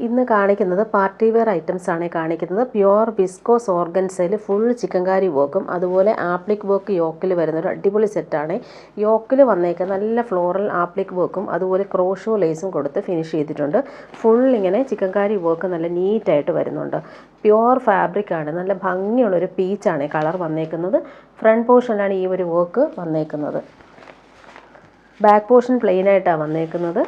ഇന്ന് കാണിക്കുന്നത് party wear items ആണ് കാണിക്കുന്നത്. പ്യുവർ വിസ്കോസ് ഓർഗൻസയിൽ ഫുൾ ചിക്കൻകാരി വർക്കും അതുപോലെ ആപ്ലിക് വർക്ക് യോക്കിൽ വരുന്ന ഒരു അടിപൊളി സെറ്റാണ്. യോക്കിൽ വന്നേക്കുക നല്ല ഫ്ലോറൽ ആപ്ലിക് വർക്കും അതുപോലെ ക്രോഷോ ലേസും കൊടുത്ത് ഫിനിഷ് ചെയ്തിട്ടുണ്ട്. ഫുൾ ഇങ്ങനെ ചിക്കൻകാരി വർക്ക് നല്ല നീറ്റായിട്ട് വരുന്നുണ്ട്. പ്യുവർ ഫാബ്രിക് ആണ്, നല്ല ഭംഗിയുള്ളൊരു പീച്ചാണ് കളർ വന്നേക്കുന്നത്. ഫ്രണ്ട് പോർഷനിലാണ് ഈ ഒരു വർക്ക് വന്നേക്കുന്നത്. ബാക്ക് പോർഷൻ പ്ലെയിൻ ആയിട്ടാണ് വന്നേക്കുന്നത്.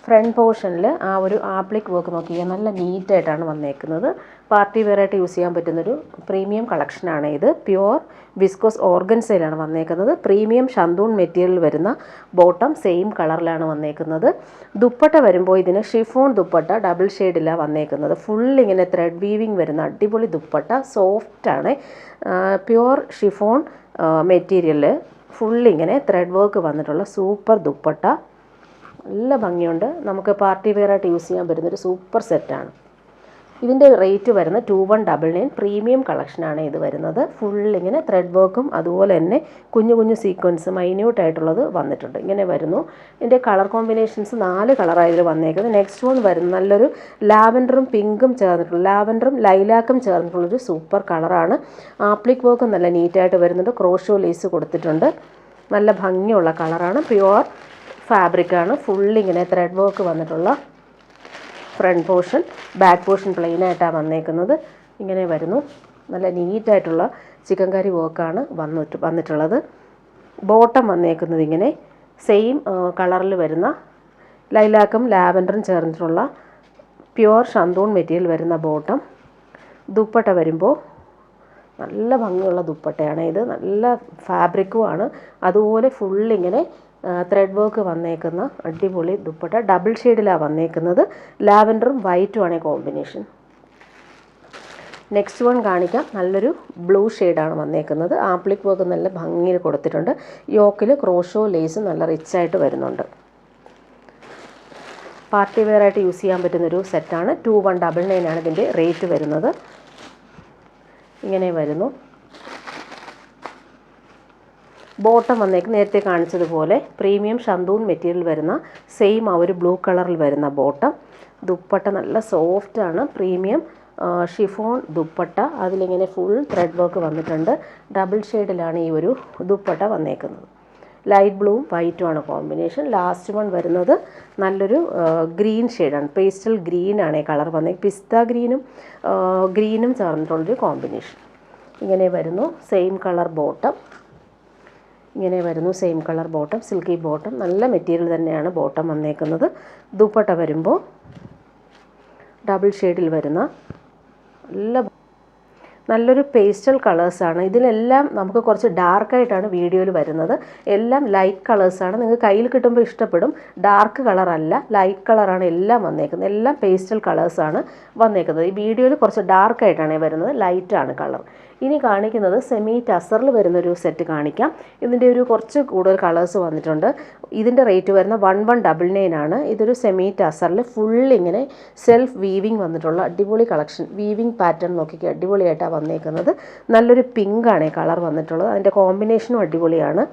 ഫ്രണ്ട് പോർഷനിൽ ആ ഒരു ആപ്ലിക് വർക്ക് നോക്കിയാൽ നല്ല നീറ്റായിട്ടാണ് വന്നേക്കുന്നത്. പാർട്ടി വെയറായിട്ട് യൂസ് ചെയ്യാൻ പറ്റുന്നൊരു പ്രീമിയം കളക്ഷനാണ് ഇത്. പ്യുവർ വിസ്കോസ് ഓർഗൻസയിലാണ് വന്നേക്കുന്നത്. പ്രീമിയം ഷന്തൂൺ മെറ്റീരിയൽ വരുന്ന ബോട്ടം സെയിം കളറിലാണ് വന്നേക്കുന്നത്. ദുപ്പട്ട വരുമ്പോൾ ഇതിന് ഷിഫോൺ ദുപ്പട്ട ഡബിൾ ഷെയ്ഡിലാണ് വന്നേക്കുന്നത്. ഫുൾ ഇങ്ങനെ ത്രെഡ് വീവിങ് വരുന്ന അടിപൊളി ദുപ്പട്ട, സോഫ്റ്റാണ്. പ്യുവർ ഷിഫോൺ മെറ്റീരിയൽ ഫുൾ ഇങ്ങനെ ത്രെഡ് വർക്ക് വന്നിട്ടുള്ള സൂപ്പർ ദുപ്പട്ട, നല്ല ഭംഗിയുണ്ട്. നമുക്ക് പാർട്ടി വെയറായിട്ട് യൂസ് ചെയ്യാൻ പറ്റുന്നൊരു സൂപ്പർ സെറ്റാണ്. ഇതിൻ്റെ റേറ്റ് വരുന്നത് 2199. പ്രീമിയം കളക്ഷനാണ് ഇത് വരുന്നത്. ഫുള്ളിങ്ങനെ ത്രെഡ് വർക്കും അതുപോലെ തന്നെ കുഞ്ഞു കുഞ്ഞു സീക്വൻസ് മൈന്യൂട്ടായിട്ടുള്ളത് വന്നിട്ടുണ്ട്. ഇങ്ങനെ വരുന്നു. ഇതിൻ്റെ കളർ കോമ്പിനേഷൻസ് 4 കളറായിട്ട് വന്നേക്കുന്നത്. നെക്സ്റ്റ് വൺ വരുന്നത് നല്ലൊരു ലാവൻഡറും പിങ്കും ചേർന്നിട്ടുള്ള, ലാവൻഡറും ലൈലാക്കും ചേർന്നിട്ടുള്ളൊരു സൂപ്പർ കളറാണ്. ആപ്ലിക് വർക്കും നല്ല നീറ്റായിട്ട് വരുന്നുണ്ട്. ക്രോഷോ ലേസ് കൊടുത്തിട്ടുണ്ട്. നല്ല ഭംഗിയുള്ള കളറാണ്. പ്യുവർ ഫാബ്രിക്കാണ്. ഫുള്ളിങ്ങനെ ത്രെഡ് വർക്ക് വന്നിട്ടുള്ള front portion, back portion plain ആയിട്ടാണ് വന്നേക്കുന്നത്. ഇങ്ങനെ വരുന്നു. നല്ല നീറ്റായിട്ടുള്ള ചിക്കൻകാരി വർക്കാണ് വന്നിട്ടുള്ളത്. ബോട്ടം വന്നേക്കുന്നത് ഇങ്ങനെ സെയിം കളറിൽ വരുന്ന ലൈലാക്കും ലാവൻഡറും ചേർന്നിട്ടുള്ള പ്യുവർ ഷന്തൂൺ മെറ്റീരിയൽ വരുന്ന ബോട്ടം. ദുപ്പട്ട വരുമ്പോൾ നല്ല ഭംഗിയുള്ള ദുപ്പട്ടയാണ് ഇത്. നല്ല ഫാബ്രിക്കുമാണ്. അതുപോലെ ഫുള്ളിങ്ങനെ ത്രെഡ് വർക്ക് വന്നേക്കുന്ന അടിപൊളി ദുപ്പട്ട. ഡബിൾ ഷെയ്ഡിലാണ് വന്നേക്കുന്നത്. ലാവൻഡറും വൈറ്റുമാണ് കോമ്പിനേഷൻ. നെക്സ്റ്റ് വൺ കാണിക്കാം. നല്ലൊരു ബ്ലൂ ഷെയ്ഡാണ് വന്നേക്കുന്നത്. ആപ്ലിക് വർക്ക് നല്ല ഭംഗിയിൽ കൊടുത്തിട്ടുണ്ട്. യോക്കിൽ ക്രോഷോ ലേസ് നല്ല റിച്ചായിട്ട് വരുന്നുണ്ട്. പാർട്ടി വെയറായിട്ട് യൂസ് ചെയ്യാൻ പറ്റുന്നൊരു സെറ്റാണ്. 2199 ആണ് ഇതിൻ്റെ റേറ്റ് വരുന്നത്. ഇങ്ങനെ വരുന്നു. ബോട്ടം വന്നേക്ക് നേരത്തെ കാണിച്ചതുപോലെ പ്രീമിയം ഷന്തൂൺ മെറ്റീരിയൽ വരുന്ന സെയിം ആ ഒരു ബ്ലൂ കളറിൽ വരുന്ന ബോട്ടം. ദുപ്പട്ട നല്ല സോഫ്റ്റാണ്. Premium chiffon dupatta. അതിലിങ്ങനെ ഫുൾ ത്രെഡ് വർക്ക് വന്നിട്ടുണ്ട്. ഡബിൾ ഷെയ്ഡിലാണ് ഈ ഒരു ദുപ്പട്ട വന്നേക്കുന്നത്. ലൈറ്റ് ബ്ലൂവും വൈറ്റുമാണ് കോമ്പിനേഷൻ. ലാസ്റ്റ് വൺ വരുന്നത് നല്ലൊരു ഗ്രീൻ ഷെയ്ഡാണ്. പേസ്റ്റൽ ഗ്രീനാണ് കളർ വന്നേക്കുന്നത്. പിസ്ത ഗ്രീനും ചേർന്നിട്ടുള്ളൊരു കോമ്പിനേഷൻ. ഇങ്ങനെ വരുന്നു. Same colour bottom. ഇങ്ങനെ വരുന്നു. Same colour bottom, silky bottom. നല്ല മെറ്റീരിയൽ തന്നെയാണ് ബോട്ടം വന്നേക്കുന്നത്. ദുപ്പട്ട വരുമ്പോൾ ഡബിൾ ഷെയ്ഡിൽ വരുന്ന നല്ലൊരു പേസ്റ്റൽ കളേഴ്സാണ്. ഇതിലെല്ലാം നമുക്ക് കുറച്ച് ഡാർക്കായിട്ടാണ് വീഡിയോയിൽ വരുന്നത്. എല്ലാം ലൈറ്റ് കളേഴ്സാണ്. നിങ്ങൾക്ക് കയ്യിൽ കിട്ടുമ്പോൾ ഇഷ്ടപ്പെടും. ഡാർക്ക് കളറല്ല, ലൈറ്റ് കളറാണ് എല്ലാം വന്നേക്കുന്നത്. എല്ലാം പേസ്റ്റൽ കളേഴ്സാണ് വന്നേക്കുന്നത്. ഈ വീഡിയോയിൽ കുറച്ച് ഡാർക്കായിട്ടാണ് വരുന്നത്, ലൈറ്റാണ് കളർ. ഇനി കാണിക്കുന്നത് സെമി ടസറിൽ വരുന്നൊരു സെറ്റ് കാണിക്കാം. ഇതിൻ്റെ ഒരു കുറച്ച് കൂടുതൽ കളേഴ്സ് വന്നിട്ടുണ്ട്. ഇതിൻ്റെ റേറ്റ് വരുന്ന 1199 ആണ്. ഇതൊരു സെമി ടസറിൽ ഫുള്ളിങ്ങനെ സെൽഫ് വീവിങ് വന്നിട്ടുള്ള അടിപൊളി കളക്ഷൻ. വീവിങ് പാറ്റേൺ നോക്കിക്കുക, അടിപൊളിയായിട്ടാണ് വന്നേക്കുന്നത്. നല്ലൊരു പിങ്കാണ് കളർ വന്നിട്ടുള്ളത്. അതിൻ്റെ കോമ്പിനേഷനും അടിപൊളിയാണ്.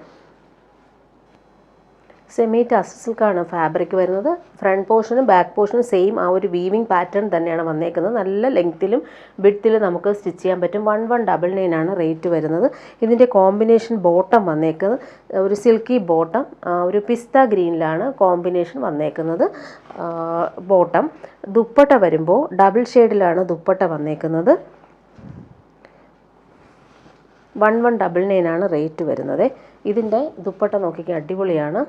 സെമി ടസൽക്കാണ് ഫാബ്രിക് വരുന്നത്. ഫ്രണ്ട് പോർഷനും ബാക്ക് പോർഷനും സെയിം ആ ഒരു വീവിങ് പാറ്റേൺ തന്നെയാണ് വന്നേക്കുന്നത്. നല്ല ലെങ്ത്തിലും വിഡ്ത്തിലും നമുക്ക് സ്റ്റിച്ച് ചെയ്യാൻ പറ്റും. 1199 ആണ് റേറ്റ് വരുന്നത്. ഇതിൻ്റെ കോമ്പിനേഷൻ ബോട്ടം വന്നേക്കുന്നത് ഒരു സിൽക്കി ബോട്ടം, ഒരു പിസ്ത ഗ്രീനിലാണ് കോമ്പിനേഷൻ വന്നേക്കുന്നത് ബോട്ടം. ദുപ്പട്ട വരുമ്പോൾ ഡബിൾ ഷെയ്ഡിലാണ് ദുപ്പട്ട വന്നേക്കുന്നത്. 1199 ആണ് റേറ്റ് വരുന്നത്. ഇതിൻ്റെ ദുപ്പട്ട നോക്കിക്കാൻ അടിപൊളിയാണ്.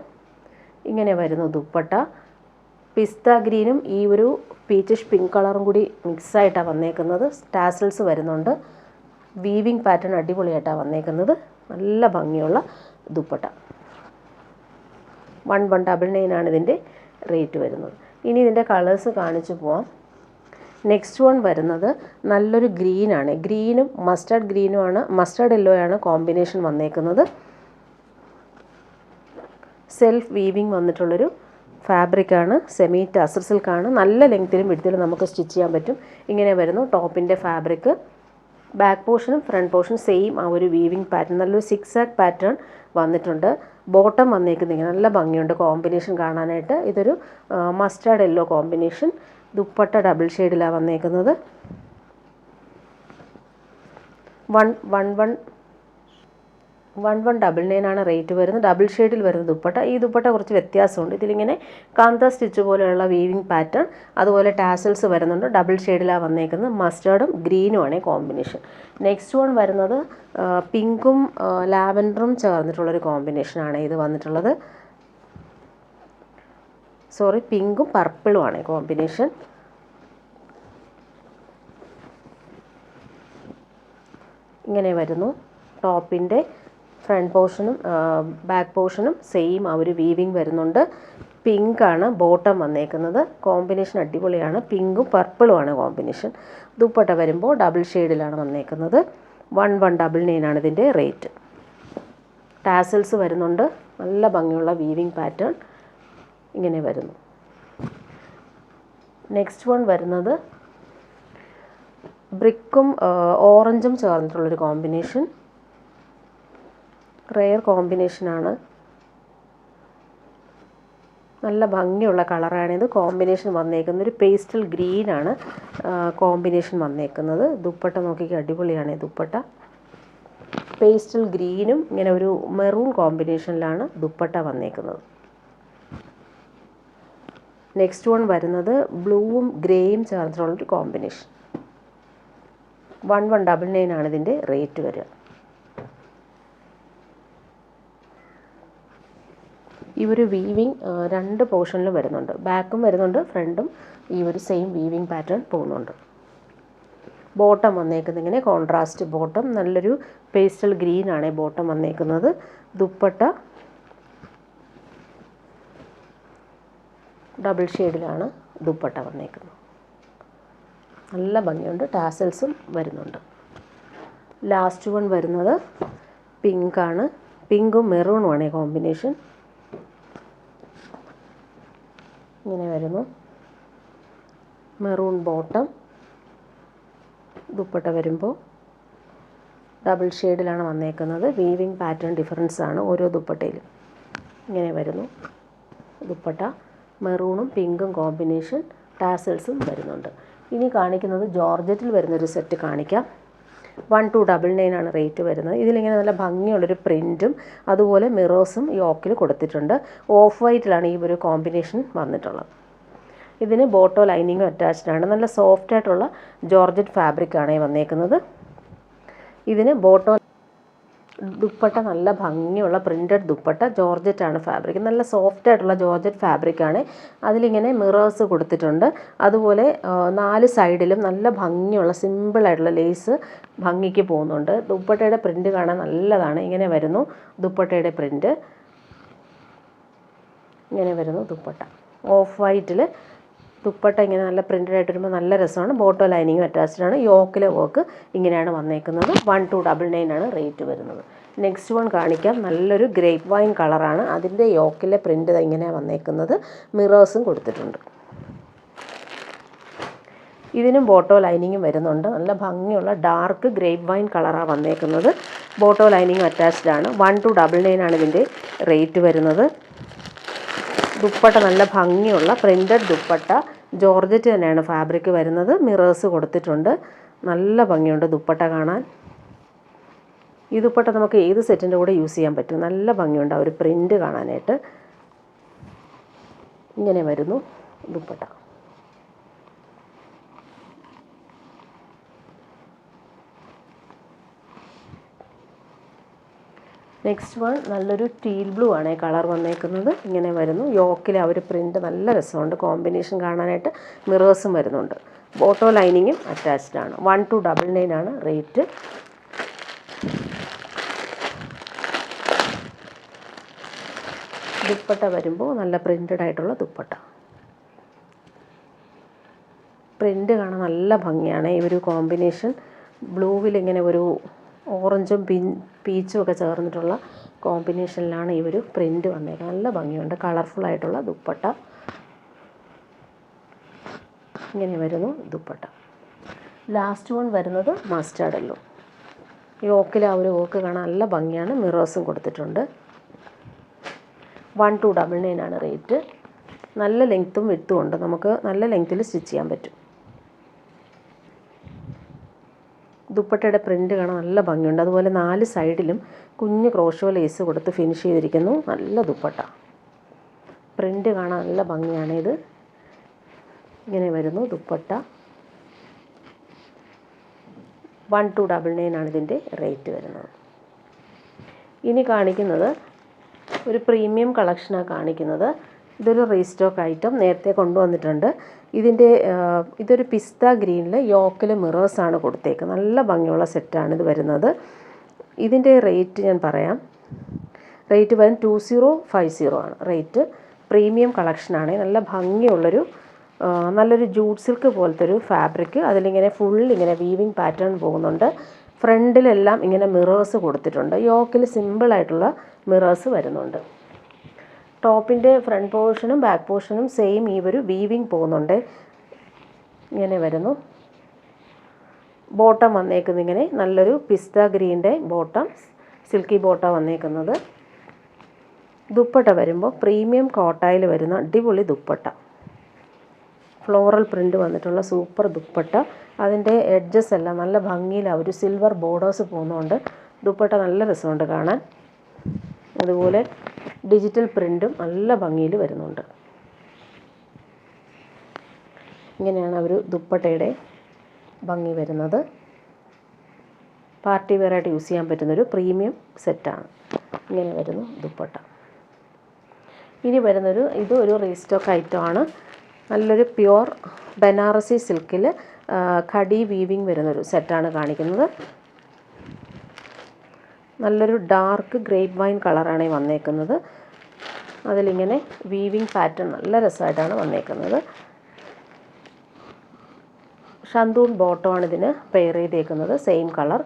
ഇങ്ങനെ വരുന്നു ദുപ്പട്ട. പിസ്ത ഗ്രീനും ഈ ഒരു പീച്ചിഷ് പിങ്ക് കളറും കൂടി മിക്സായിട്ടാണ് വന്നേക്കുന്നത്. ടാസൽസ് വരുന്നുണ്ട്. വീവിങ് പാറ്റേൺ അടിപൊളിയായിട്ടാണ് വന്നേക്കുന്നത്. നല്ല ഭംഗിയുള്ള ദുപ്പട്ട. 1199 ആണ് ഇതിൻ്റെ റേറ്റ് വരുന്നത്. ഇനി ഇതിൻ്റെ കളേഴ്സ് കാണിച്ചു പോവാം. നെക്സ്റ്റ് വൺ വരുന്നത് നല്ലൊരു ഗ്രീനാണ്. ഗ്രീനും മസ്റ്റർഡ് ഗ്രീനുമാണ്, മസ്റ്റർഡ് യെല്ലോ ആണ് കോമ്പിനേഷൻ വന്നേക്കുന്നത്. സെൽഫ് വീവിങ് വന്നിട്ടുള്ളൊരു ഫാബ്രിക്കാണ്. സെമി ടസർ സിൽക്കാണ്. നല്ല ലെങ്ത്തിലും വിഡ്ത്തിലും നമുക്ക് സ്റ്റിച്ച് ചെയ്യാൻ പറ്റും. ഇങ്ങനെ വരുന്നു ടോപ്പിൻ്റെ ഫാബ്രിക്. ബാക്ക് പോർഷനും ഫ്രണ്ട് പോർഷനും സെയിം ആ ഒരു വീവിങ് പാറ്റേൺ, നല്ലൊരു സിക്സ് ആക്ക് പാറ്റേൺ വന്നിട്ടുണ്ട്. ബോട്ടം വന്നേക്കുന്നത് ഇങ്ങനെ നല്ല ഭംഗിയുണ്ട് കോമ്പിനേഷൻ കാണാനായിട്ട്. ഇതൊരു mustard yellow combination. Dupatta double ഷെയ്ഡിലാണ് വന്നേക്കുന്നത്. 1199 ആണ് റേറ്റ് വരുന്നത്. ഡബിൾ ഷെയ്ഡിൽ വരുന്ന ദുപ്പട്ട. ഈ ദുപ്പട്ട കുറച്ച് വ്യത്യാസമുണ്ട്. ഇതിലിങ്ങനെ കാന്ത സ്റ്റിച്ച് പോലെയുള്ള വീവിങ് പാറ്റേൺ, അതുപോലെ ടാസൽസ് വരുന്നുണ്ട്. ഡബിൾ ഷെയ്ഡിലാണ് വന്നേക്കുന്നത്. മസ്റ്റേർഡും ഗ്രീനുമാണ് കോമ്പിനേഷൻ. നെക്സ്റ്റ് വൺ വരുന്നത് പിങ്കും ലാവൻഡറും ചേർന്നിട്ടുള്ളൊരു കോമ്പിനേഷനാണ് ഇത് വന്നിട്ടുള്ളത്. പിങ്കും പർപ്പിളുമാണ് കോമ്പിനേഷൻ. ഇങ്ങനെ വരുന്നു. ടോപ്പിൻ്റെ ഫ്രണ്ട് പോർഷനും ബാക്ക് പോർഷനും സെയിം ആ ഒരു വീവിങ് വരുന്നുണ്ട്. പിങ്കാണ് ബോട്ടം വന്നേക്കുന്നത്. കോമ്പിനേഷൻ അടിപൊളിയാണ്. പിങ്കും പർപ്പിളുമാണ് കോമ്പിനേഷൻ. ദുപ്പട്ട വരുമ്പോൾ ഡബിൾ ഷെയ്ഡിലാണ് വന്നേക്കുന്നത്. 1199 ആണ് ഇതിൻ്റെ റേറ്റ്. ടാസൽസ് വരുന്നുണ്ട്. നല്ല ഭംഗിയുള്ള വീവിങ് പാറ്റേൺ ഇങ്ങനെ വരുന്നു. നെക്സ്റ്റ് വൺ വരുന്നത് ബ്രിക്കും ഓറഞ്ചും ചേർന്നിട്ടുള്ളൊരു കോമ്പിനേഷൻ. റെയർ കോമ്പിനേഷനാണ്. നല്ല ഭംഗിയുള്ള കളറാണിത്. കോമ്പിനേഷൻ വന്നേക്കുന്നത് ഒരു പേസ്റ്റൽ ഗ്രീനാണ് കോമ്പിനേഷൻ വന്നേക്കുന്നത്. ദുപ്പട്ട നോക്കിക്കുക, അടിപൊളിയാണ് ദുപ്പട്ട. പേസ്റ്റൽ ഗ്രീനും ഇങ്ങനെ ഒരു മെറൂൺ കോമ്പിനേഷനിലാണ് ദുപ്പട്ട വന്നേക്കുന്നത്. നെക്സ്റ്റ് വൺ വരുന്നത് ബ്ലൂവും ഗ്രേയും ചേർന്നിട്ടുള്ളൊരു കോമ്പിനേഷൻ. 1199 ആണ് ഇതിൻ്റെ റേറ്റ് വരിക. ഈ ഒരു വീവിങ് രണ്ട് പോർഷനിലും വരുന്നുണ്ട്. ബാക്കും വരുന്നുണ്ട്, ഫ്രണ്ടും ഈ ഒരു സെയിം വീവിങ് പാറ്റേൺ പോകുന്നുണ്ട്. ബോട്ടം വന്നേക്കുന്നത് ഇങ്ങനെ കോൺട്രാസ്റ്റ് ബോട്ടം. നല്ലൊരു പേസ്റ്റൽ ഗ്രീനാണ് ബോട്ടം വന്നേക്കുന്നത്. ദുപ്പട്ട ഡബിൾ ഷെയ്ഡിലാണ് ദുപ്പട്ട വന്നേക്കുന്നത്. നല്ല ഭംഗിയുണ്ട്. ടാസൽസും വരുന്നുണ്ട്. ലാസ്റ്റ് വൺ വരുന്നത് പിങ്കാണ്. പിങ്കും മെറൂണുമാണ് കോമ്പിനേഷൻ. ഇങ്ങനെ വരുന്നു. Maroon bottom. ദുപ്പട്ട വരുമ്പോൾ ഡബിൾ ഷെയ്ഡിലാണ് വന്നേക്കുന്നത്. വീവിങ് പാറ്റേൺ ഡിഫറൻസ് ആണ് ഓരോ ദുപ്പട്ടയിലും. ഇങ്ങനെ വരുന്നു ദുപ്പട്ട. മെറൂണും പിങ്കും കോമ്പിനേഷൻ. ടാസൽസും വരുന്നുണ്ട്. ഇനി കാണിക്കുന്നത് ജോർജറ്റിൽ വരുന്നൊരു സെറ്റ് കാണിക്കാം. 1299 ആണ് റേറ്റ് വരുന്നത്. ഇതിലിങ്ങനെ നല്ല ഭംഗിയുള്ളൊരു പ്രിൻറ്റും അതുപോലെ മിറേഴ്സും യോക്കിൽ കൊടുത്തിട്ടുണ്ട്. ഓഫ് വൈറ്റിലാണ് ഈ ഒരു കോമ്പിനേഷൻ വന്നിട്ടുള്ളത്. ഇതിന് ബോട്ടോ ലൈനിങ്ങും അറ്റാച്ച്ഡ് ആണ്. നല്ല സോഫ്റ്റ് ആയിട്ടുള്ള ജോർജറ്റ് ഫാബ്രിക്കാണ് വന്നേക്കുന്നത്. ഇതിന് ബോട്ടോ ദുപ്പട്ട നല്ല ഭംഗിയുള്ള പ്രിൻറ്റഡ് ദുപ്പട്ട. ജോർജറ്റാണ് ഫാബ്രിക്. നല്ല സോഫ്റ്റ് ആയിട്ടുള്ള ജോർജറ്റ് ഫാബ്രിക്കാണ്. അതിലിങ്ങനെ മിറേഴ്സ് കൊടുത്തിട്ടുണ്ട്. അതുപോലെ 4 സൈഡിലും നല്ല ഭംഗിയുള്ള സിമ്പിളായിട്ടുള്ള ലേസ് ഭംഗിക്ക് പോകുന്നുണ്ട്. ദുപ്പട്ടയുടെ പ്രിൻറ്റ് കാണാൻ നല്ലതാണ്. ഇങ്ങനെ വരുന്നു ദുപ്പട്ടയുടെ പ്രിൻറ്റ്. ഇങ്ങനെ വരുന്നു ദുപ്പട്ട. ഓഫ് വൈറ്റിൽ ദുപ്പട്ട ഇങ്ങനെ നല്ല പ്രിൻറ്റഡ് ആയിട്ട് വരുമ്പോൾ നല്ല രസമാണ്. ബോട്ടോ ലൈനിങ്ങും അറ്റാച്ച്ഡ് ആണ്. യോക്കിലെ വർക്ക് ഇങ്ങനെയാണ് വന്നേക്കുന്നത്. 1299 ആണ് റേറ്റ് വരുന്നത്. നെക്സ്റ്റ് വൺ കാണിക്കാം. നല്ലൊരു ഗ്രേപ്പ് വൈൻ കളറാണ്. അതിൻ്റെ യോക്കിലെ പ്രിൻറ്റ് ഇങ്ങനെയാണ് വന്നേക്കുന്നത്. മിറേഴ്സും കൊടുത്തിട്ടുണ്ട്. ഇതിനും ബോട്ടോ ലൈനിങ്ങും വരുന്നുണ്ട്. നല്ല ഭംഗിയുള്ള ഡാർക്ക് ഗ്രേപ്പ് വൈൻ കളറാണ് വന്നേക്കുന്നത്. ബോട്ടോ ലൈനിങ്ങും അറ്റാച്ച്ഡ് ആണ്. 1299 ആണ് ഇതിൻ്റെ റേറ്റ് വരുന്നത്. ദുപ്പട്ട നല്ല ഭംഗിയുള്ള പ്രിൻറ്റഡ് ദുപ്പട്ട. ജോർജറ്റ് തന്നെയാണ് ഫാബ്രിക് വരുന്നത്. മിറേഴ്സ് കൊടുത്തിട്ടുണ്ട്. നല്ല ഭംഗിയുണ്ട് ദുപ്പട്ട കാണാൻ. ഈ ദുപ്പട്ട നമുക്ക് ഏത് സെറ്റിൻ്റെ കൂടെ യൂസ് ചെയ്യാൻ പറ്റും. നല്ല ഭംഗിയുണ്ട് ആ ഒരു പ്രിൻറ്റ് കാണാനായിട്ട്. ഇങ്ങനെ വരുന്നു ദുപ്പട്ട. നെക്സ്റ്റ് വൺ നല്ലൊരു ടീൽ ബ്ലൂ ആണ് കളർ വന്നേക്കുന്നത്. ഇങ്ങനെ വരുന്നു. യോക്കിൽ ആ ഒരു പ്രിൻറ്റ് നല്ല രസമുണ്ട്. കോമ്പിനേഷൻ കാണാനായിട്ട് മിറേഴ്സും വരുന്നുണ്ട്. ബോട്ടോ ലൈനിങ്ങും അറ്റാച്ച്ഡ് ആണ്. 1299 ആണ് റേറ്റ്. ദുപ്പട്ട വരുമ്പോൾ നല്ല പ്രിൻറ്റഡ് ആയിട്ടുള്ള ദുപ്പട്ട. പ്രിൻറ്റ് കാണാൻ നല്ല ഭംഗിയാണ്. ഈ ഒരു കോമ്പിനേഷൻ ബ്ലൂവിൽ ഇങ്ങനെ ഒരു ഓറഞ്ചും പീച്ചും ഒക്കെ ചേർന്നിട്ടുള്ള കോമ്പിനേഷനിലാണ് ഈ ഒരു പ്രിൻറ്റ് വന്നേക്കുന്നത്. നല്ല ഭംഗിയുണ്ട്. കളർഫുള്ളായിട്ടുള്ള ദുപ്പട്ട. ഇങ്ങനെ വരുന്നു ദുപ്പട്ട. ലാസ്റ്റ് വൺ വരുന്നത് മസ്റ്റാർഡ് യെല്ലോ. യോക്കിൽ ആ ഒരു വർക്ക് കാണാൻ നല്ല ഭംഗിയാണ്. മിറേഴ്സും കൊടുത്തിട്ടുണ്ട്. 1299 ആണ് റേറ്റ്. നല്ല ലെങ്ത്തും വിഡ്ത്തും ഉണ്ട്, നമുക്ക് നല്ല ലെങ്ത്തിൽ സ്റ്റിച്ച് ചെയ്യാൻ പറ്റും. ദുപ്പട്ടയുടെ പ്രിൻ്റ് കാണാൻ നല്ല ഭംഗിയുണ്ട്. അതുപോലെ 4 സൈഡിലും കുഞ്ഞ് ക്രോഷോ ലേസ് കൊടുത്ത് ഫിനിഷ് ചെയ്തിരിക്കുന്നു. നല്ല ദുപ്പട്ട, പ്രിൻ്റ് കാണാൻ നല്ല ഭംഗിയാണ്. ഇത് ഇങ്ങനെ വരുന്നു ദുപ്പട്ട. 1299 ആണ് ഇതിൻ്റെ റേറ്റ് വരുന്നത്. ഇനി കാണിക്കുന്നത് ഒരു പ്രീമിയം കളക്ഷനാണ് കാണിക്കുന്നത്. ഇതൊരു റീസ്റ്റോക്ക് ഐറ്റം നേരത്തെ കൊണ്ടുവന്നിട്ടുണ്ട്. ഇതൊരു പിസ്ത ഗ്രീനിൽ യോക്കിൽ മിറേഴ്സാണ് കൊടുത്തേക്കുന്നത്. നല്ല ഭംഗിയുള്ള സെറ്റാണ് ഇത് വരുന്നത്. ഇതിൻ്റെ റേറ്റ് ഞാൻ പറയാം. റേറ്റ് വരും 2050 ആണ് റേറ്റ്. പ്രീമിയം കളക്ഷനാണ്. നല്ല ഭംഗിയുള്ളൊരു നല്ലൊരു ജൂട്ട് സിൽക്ക് പോലത്തെ ഒരു ഫാബ്രിക്. അതിലിങ്ങനെ ഇങ്ങനെ വീവിങ് പാറ്റേൺ പോകുന്നുണ്ട്. ഫ്രണ്ടിലെല്ലാം ഇങ്ങനെ മിറേഴ്സ് കൊടുത്തിട്ടുണ്ട്. യോക്കിൽ സിമ്പിളായിട്ടുള്ള മിറേഴ്സ് വരുന്നുണ്ട്. ടോപ്പിൻ്റെ ഫ്രണ്ട് പോർഷനും ബാക്ക് പോർഷനും സെയിം ഈ ഒരു വീവിങ് പോകുന്നുണ്ട്. ഇങ്ങനെ വരുന്നു. ബോട്ടം വന്നേക്കുന്നത് ഇങ്ങനെ നല്ലൊരു പിസ്ത ഗ്രീൻ്റെ ബോട്ടം, സിൽക്കി ബോട്ടം വന്നേക്കുന്നത്. ദുപ്പട്ട വരുമ്പോൾ പ്രീമിയം കോട്ടായിൽ വരുന്ന അടിപൊളി ദുപ്പട്ട, ഫ്ലോറൽ പ്രിൻ്റ് വന്നിട്ടുള്ള സൂപ്പർ ദുപ്പട്ട. അതിൻ്റെ എഡ്ജസ് എല്ലാം നല്ല ഭംഗിയിലാണ്, ഒരു സിൽവർ ബോർഡേഴ്സ് പോകുന്നതുകൊണ്ട് ദുപ്പട്ട നല്ല രസമുണ്ട് കാണാൻ. അതുപോലെ ഡിജിറ്റൽ പ്രിൻ്റും നല്ല ഭംഗിയിൽ വരുന്നുണ്ട്. ഇങ്ങനെയാണ് ഒരു ദുപ്പട്ടയുടെ ഭംഗി വരുന്നത്. പാർട്ടി വെയറായിട്ട് യൂസ് ചെയ്യാൻ പറ്റുന്നൊരു പ്രീമിയം സെറ്റാണ്. ഇങ്ങനെ വരുന്നു ദുപ്പട്ട. ഇനി ഇതൊരു റീസ്റ്റോക്ക് ഐറ്റമാണ്. നല്ലൊരു പ്യുവർ ബനാറസി സിൽക്കിൽ ഖടി വീവിങ് വരുന്നൊരു സെറ്റാണ് കാണിക്കുന്നത്. നല്ലൊരു ഡാർക്ക് ഗ്രേപ്പ് വൈൻ കളറാണ് വന്നേക്കുന്നത്. അതിലിങ്ങനെ വീവിങ് പാറ്റേൺ നല്ല രസമായിട്ടാണ് വന്നേക്കുന്നത്. ഷന്തൂൺ ബോട്ടമാണ് ഇതിന് പെയർ ചെയ്തേക്കുന്നത്, സെയിം കളർ.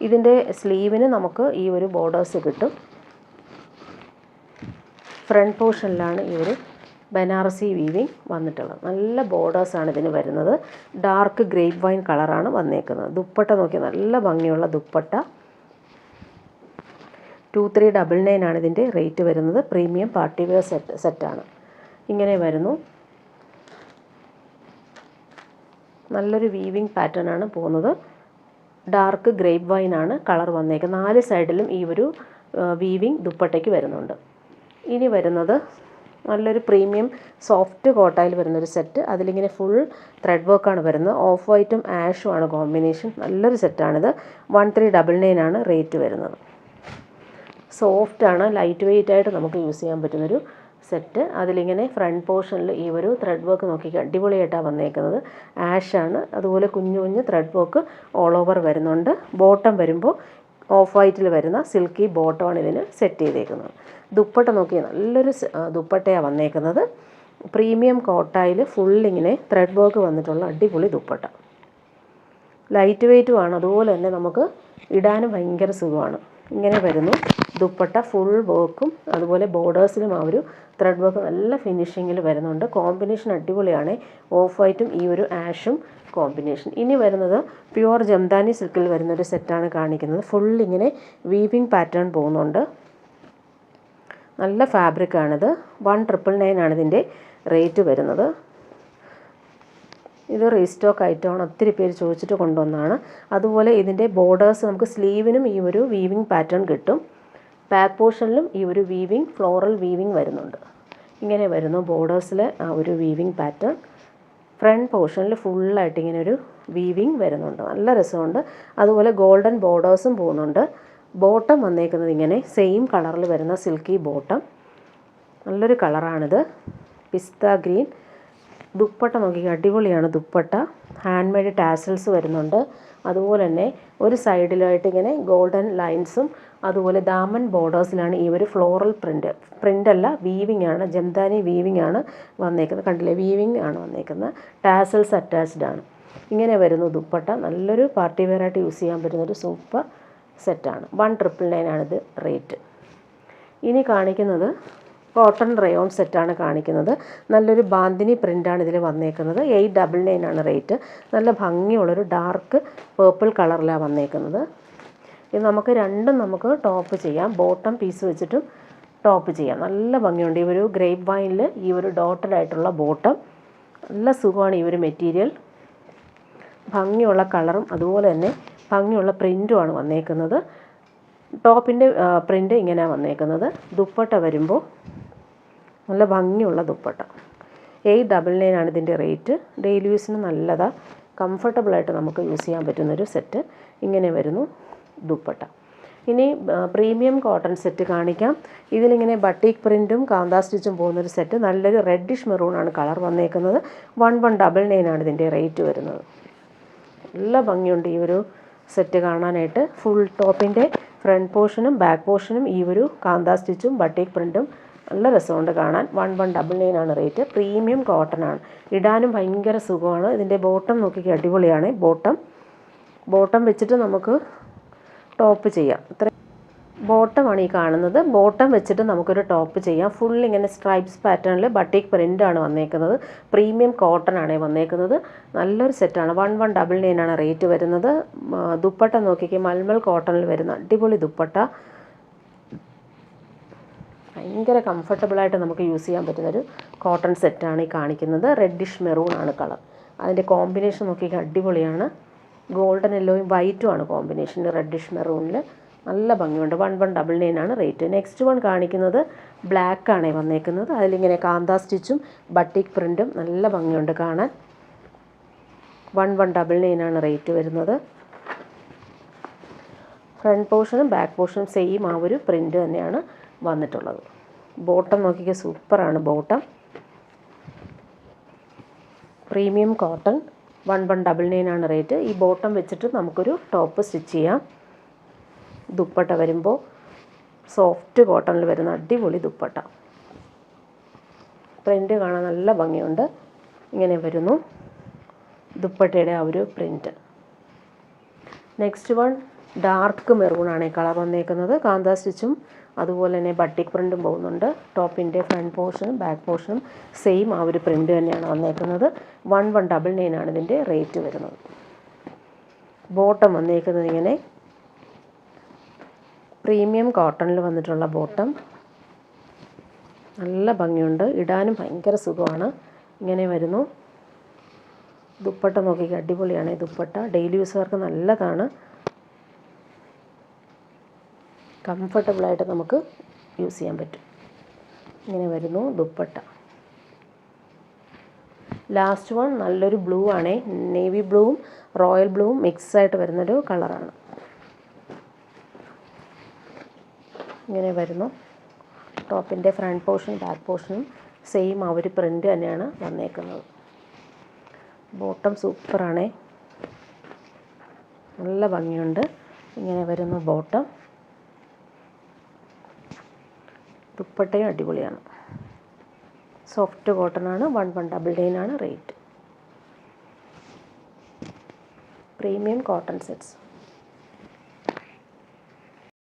ഇതിൻ്റെ സ്ലീവിന് നമുക്ക് ഈ ഒരു ബോർഡേഴ്സ് കിട്ടും. ഫ്രണ്ട് പോർഷനിലാണ് ഈ ഒരു ബനാറസി വീവിങ് വന്നിട്ടുള്ളത്. നല്ല ബോർഡേഴ്സാണ് ഇതിന് വരുന്നത്. ഡാർക്ക് ഗ്രേപ്പ് വൈൻ കളറാണ് വന്നേക്കുന്നത്. ദുപ്പട്ട നോക്കി നല്ല ഭംഗിയുള്ള ദുപ്പട്ട. 2399 ആണ് ഇതിൻ്റെ റേറ്റ് വരുന്നത്. പ്രീമിയം പാർട്ടി വെയർ സെറ്റാണ്. ഇങ്ങനെ വരുന്നു. നല്ലൊരു വീവിങ് പാറ്റേൺ ആണ് പോകുന്നത്. ഡാർക്ക് ഗ്രേപ്പ് വൈൻ ആണ് കളർ വന്നേക്കുന്നത്. 4 സൈഡിലും ഈ ഒരു വീവിങ് ദുപ്പട്ടയ്ക്ക് വരുന്നുണ്ട്. ഇനി വരുന്നത് നല്ലൊരു പ്രീമിയം സോഫ്റ്റ് കോട്ടായിൽ വരുന്നൊരു സെറ്റ്. അതിലിങ്ങനെ ഫുൾ ത്രെഡ് വർക്കാണ് വരുന്നത്. ഓഫ് വൈറ്റും ആഷും ആണ് കോമ്പിനേഷൻ. നല്ലൊരു സെറ്റാണിത്. 1399 ആണ് റേറ്റ് വരുന്നത്. സോഫ്റ്റാണ്, ലൈറ്റ് വെയ്റ്റ് ആയിട്ട് നമുക്ക് യൂസ് ചെയ്യാൻ പറ്റുന്നൊരു സെറ്റ്. അതിലിങ്ങനെ ഫ്രണ്ട് പോർഷനിൽ ഈ ഒരു ത്രെഡ് വർക്ക് നോക്കി അടിപൊളിയായിട്ടാണ് വന്നേക്കുന്നത്. ആഷാണ്. അതുപോലെ കുഞ്ഞു കുഞ്ഞ് ത്രെഡ് വർക്ക് ഓൾ ഓവർ വരുന്നുണ്ട്. ബോട്ടം വരുമ്പോൾ ഓഫ് വൈറ്റിൽ വരുന്ന സിൽക്കി ബോട്ടമാണ് ഇതിന് സെറ്റ് ചെയ്തേക്കുന്നത്. ദുപ്പട്ട നോക്കി നല്ലൊരു ദുപ്പട്ടയാണ് വന്നേക്കുന്നത്. പ്രീമിയം കോട്ടായിൽ ഫുള്ളിങ്ങനെ ത്രെഡ് വർക്ക് വന്നിട്ടുള്ള അടിപൊളി ദുപ്പട്ട. ലൈറ്റ് വെയ്റ്റുമാണ്, അതുപോലെ തന്നെ നമുക്ക് ഇടാനും ഭയങ്കര സുഖമാണ്. ഇങ്ങനെ വരുന്നു ദുപ്പട്ട. ഫുൾ വർക്കും അതുപോലെ ബോർഡേഴ്സിലും ആ ഒരു ത്രെഡ് വർക്ക് നല്ല ഫിനിഷിങ്ങിൽ വരുന്നുണ്ട്. കോമ്പിനേഷൻ അടിപൊളിയാണ്. ഓഫ് വൈറ്റും ഈ ഒരു ആഷും കോമ്പിനേഷൻ. ഇനി വരുന്നത് പ്യുവർ ജംദാനി സിൽക്കിൽ വരുന്നൊരു സെറ്റാണ് കാണിക്കുന്നത്. ഫുള്ളിങ്ങനെ വീവിങ് പാറ്റേൺ പോകുന്നുണ്ട്. നല്ല ഫാബ്രിക്കാണിത്. 1999 ആണ് ഇതിൻ്റെ റേറ്റ് വരുന്നത്. ഇത് റീസ്റ്റോക്ക് ഐറ്റമാണ്. ഒത്തിരി പേര് ചോദിച്ചിട്ട് കൊണ്ടുവന്നതാണ്. അതുപോലെ ഇതിൻ്റെ ബോർഡേഴ്സ് നമുക്ക് സ്ലീവിനും ഈ ഒരു വീവിങ് പാറ്റേൺ കിട്ടും. ബാക്ക് പോർഷനിലും ഈ ഒരു വീവിങ് ഫ്ലോറൽ വീവിങ് വരുന്നുണ്ട്. ഇങ്ങനെ വരുന്നു ബോർഡേഴ്സിൽ ആ ഒരു വീവിങ് പാറ്റേൺ. ഫ്രണ്ട് പോർഷനിൽ ഫുള്ളായിട്ട് ഇങ്ങനെ ഒരു വീവിങ് വരുന്നുണ്ട്. നല്ല രസമുണ്ട്. അതുപോലെ ഗോൾഡൻ ബോർഡേഴ്സും പോകുന്നുണ്ട്. ബോട്ടം വന്നേക്കുന്നത് ഇങ്ങനെ സെയിം കളറിൽ വരുന്ന സിൽക്കി ബോട്ടം. നല്ലൊരു കളറാണിത്, പിസ്ത ഗ്രീൻ. ദുപ്പട്ട നോക്കി അടിപൊളിയാണ് ദുപ്പട്ട. ഹാൻഡ് മെയ്ഡ് ടാസൽസ് വരുന്നുണ്ട്. അതുപോലെ തന്നെ ഒരു സൈഡിലായിട്ട് ഇങ്ങനെ ഗോൾഡൻ ലൈൻസും അതുപോലെ ദാമൻ ബോർഡേഴ്സിലാണ് ഈ ഒരു ഫ്ലോറൽ പ്രിൻ്റല്ല വീവിങ് ആണ്, ജംദാനി വീവിങ് ആണ് വന്നേക്കുന്നത്. കണ്ടില്ലേ, വീവിങ് ആണ് വന്നേക്കുന്നത്. ടാസൽസ് അറ്റാച്ച്ഡ് ആണ്. ഇങ്ങനെ വരുന്നു ദുപ്പട്ട. നല്ലൊരു പാർട്ടി വെയറായിട്ട് യൂസ് ചെയ്യാൻ പറ്റുന്നൊരു സൂപ്പർ സെറ്റാണ്. 1999 ആണിത് റേറ്റ്. ഇനി കാണിക്കുന്നത് കോട്ടൺ റയോൺ സെറ്റാണ് കാണിക്കുന്നത്. നല്ലൊരു ബാന്തിനി പ്രിൻ്റാണ് ഇതിൽ വന്നേക്കുന്നത്. 899 ആണ് റേറ്റ്. നല്ല ഭംഗിയുള്ളൊരു ഡാർക്ക് പേർപ്പിൾ കളറിലാണ് വന്നേക്കുന്നത്. ഇത് നമുക്ക് രണ്ടും നമുക്ക് ടോപ്പ് ചെയ്യാം. ബോട്ടം പീസ് വെച്ചിട്ടും ടോപ്പ് ചെയ്യാം. നല്ല ഭംഗിയുണ്ട്. ഈ ഒരു ഗ്രേപ്പ് വൈനിൽ ഈ ഒരു ഡോട്ടഡ് ആയിട്ടുള്ള ബോട്ടം, നല്ല സുഖമാണ് ഈ ഒരു മെറ്റീരിയൽ. ഭംഗിയുള്ള കളറും അതുപോലെ തന്നെ ഭംഗിയുള്ള പ്രിൻറ്റുമാണ് വന്നേക്കുന്നത്. ടോപ്പിൻ്റെ പ്രിൻ്റ് ഇങ്ങനെയാണ് വന്നേക്കുന്നത്. ദുപ്പട്ട വരുമ്പോൾ നല്ല ഭംഗിയുള്ള ദുപ്പട്ട. 899 ആണ് ഇതിൻ്റെ റേറ്റ്. ഡെയിലി യൂസിന് നല്ലതാണ്, കംഫർട്ടബിളായിട്ട് നമുക്ക് യൂസ് ചെയ്യാൻ പറ്റുന്നൊരു സെറ്റ്. ഇങ്ങനെ വരുന്നു ദുപ്പട്ട. ഇനി പ്രീമിയം കോട്ടൺ സെറ്റ് കാണിക്കാം. ഇതിലിങ്ങനെ ബട്ടീക്ക് പ്രിൻറ്റും കാന്താ സ്റ്റിച്ചും പോകുന്നൊരു സെറ്റ്. നല്ലൊരു റെഡിഷ് മെറൂണാണ് കളർ വന്നേക്കുന്നത്. 1199 ആണ് ഇതിൻ്റെ റേറ്റ് വരുന്നത്. നല്ല ഭംഗിയുണ്ട് ഈ ഒരു സെറ്റ് കാണാനായിട്ട്. ഫുൾ ടോപ്പിൻ്റെ ഫ്രണ്ട് പോർഷനും ബാക്ക് പോർഷനും ഈ ഒരു കാന്താ സ്റ്റിച്ചും ബട്ടീക്ക് പ്രിൻറ്റും നല്ല രസമുണ്ട് കാണാൻ. 1199 ആണ് റേറ്റ്. പ്രീമിയം കോട്ടൺ ആണ്, ഇടാനും ഭയങ്കര സുഖമാണ്. ഇതിൻ്റെ ബോട്ടം നോക്കിക്കുക, അടിപൊളിയാണ്. ബോട്ടം വെച്ചിട്ട് നമുക്ക് ടോപ്പ് ചെയ്യാം. ഇത്ര ബോട്ടമാണ് ഈ കാണുന്നത്. ബോട്ടം വെച്ചിട്ട് നമുക്കൊരു ടോപ്പ് ചെയ്യാം. ഫുൾ ഇങ്ങനെ സ്ട്രൈപ്സ് പാറ്റേണിൽ ബട്ടീക്ക് പ്രിൻ്റാണ് വന്നേക്കുന്നത്. പ്രീമിയം കോട്ടൺ ആണ് വന്നേക്കുന്നത്. നല്ലൊരു സെറ്റാണ്. 1199 ആണ് റേറ്റ് വരുന്നത്. ദുപ്പട്ട നോക്കിക്കുക, മൽമൽ കോട്ടണിൽ വരുന്ന അടിപൊളി ദുപ്പട്ട. ഭയങ്കര കംഫർട്ടബിളായിട്ട് നമുക്ക് യൂസ് ചെയ്യാൻ പറ്റുന്നൊരു കോട്ടൺ സെറ്റാണ് ഈ കാണിക്കുന്നത്. റെഡിഷ് മെറൂൺ ആണ് കളർ. അതിൻ്റെ കോമ്പിനേഷൻ നോക്കിക്കുക, അടിപൊളിയാണ്. ഗോൾഡൻ യെല്ലോയും വൈറ്റും ആണ് കോമ്പിനേഷൻ. റെഡിഷ് മെറൂണിൽ നല്ല ഭംഗിയുണ്ട്. 1199 ആണ് റേറ്റ്. നെക്സ്റ്റ് വൺ കാണിക്കുന്നത് ബ്ലാക്ക് ആണ് വന്നേക്കുന്നത്. അതിലിങ്ങനെ കാന്താ സ്റ്റിച്ചും ബട്ടിക് പ്രിൻറ്റും നല്ല ഭംഗിയുണ്ട് കാണാൻ. 1199 ആണ് റേറ്റ് വരുന്നത്. ഫ്രണ്ട് പോർഷനും ബാക്ക് പോർഷനും സെയിം ആ ഒരു പ്രിൻറ്റ് തന്നെയാണ് വന്നിട്ടുള്ളത്. ബോട്ടം നോക്കിക്കുക, സൂപ്പറാണ് ബോട്ടം. പ്രീമിയം കോട്ടൺ 1199 ആണ് റേറ്റ്. ഈ ബോട്ടം വെച്ചിട്ട് നമുക്കൊരു ടോപ്പ് സ്റ്റിച്ച് ചെയ്യാം. ദുപ്പട്ട വരുമ്പോൾ സോഫ്റ്റ് കോട്ടണിൽ വരുന്ന അടിപൊളി ദുപ്പട്ട. പ്രിൻ്റ് കാണാൻ നല്ല ഭംഗിയുണ്ട്. ഇങ്ങനെ വരുന്നു ദുപ്പട്ടയുടെ ആ ഒരു പ്രിൻ്റ്. നെക്സ്റ്റ് വൺ ഡാർക്ക് മെറൂണാണ് ഈ കളർ വന്നേക്കുന്നത്. കാന്താ സ്റ്റിച്ചും അതുപോലെ തന്നെ ബട്ടിക് പ്രിൻറ്റും പോകുന്നുണ്ട്. ടോപ്പിൻ്റെ ഫ്രണ്ട് പോർഷനും ബാക്ക് പോർഷനും സെയിം ആ ഒരു പ്രിൻ്റ് തന്നെയാണ് വന്നേക്കുന്നത്. 1199 ആണ് ഇതിൻ്റെ റേറ്റ് വരുന്നത്. ബോട്ടം വന്നേക്കുന്നത് ഇങ്ങനെ പ്രീമിയം കോട്ടണിൽ വന്നിട്ടുള്ള ബോട്ടം. നല്ല ഭംഗിയുണ്ട്, ഇടാനും ഭയങ്കര സുഖമാണ്. ഇങ്ങനെ വരുന്നു. ദുപ്പട്ട നോക്കിക്കുക, അടിപൊളിയാണ് ഈ ദുപ്പട്ട. ഡെയിലി യൂസുകാർക്ക് നല്ലതാണ്, കംഫർട്ടബിളായിട്ട് നമുക്ക് യൂസ് ചെയ്യാൻ പറ്റും. ഇങ്ങനെ വരുന്നു ദുപ്പട്ട. ലാസ്റ്റ് വൺ നല്ലൊരു ബ്ലൂ ആണ്. നേവി ബ്ലൂവും റോയൽ ബ്ലൂവും മിക്സായിട്ട് വരുന്നൊരു കളറാണ്. ഇങ്ങനെ വരുന്നു. ടോപ്പിൻ്റെ ഫ്രണ്ട് പോർഷനും ബാക്ക് പോർഷനും സെയിം ആ ഒരു പ്രിൻ്റ് തന്നെയാണ് വന്നേക്കുന്നത്. ബോട്ടം സൂപ്പറാണ്, നല്ല ഭംഗിയുണ്ട്. ഇങ്ങനെ വരുന്നു ബോട്ടം. ദുപ്പട്ടയും അടിപൊളിയാണ്. സോഫ്റ്റ് കോട്ടൺ ആണ്. 1199 ആണ് റേറ്റ്. Premium cotton sets.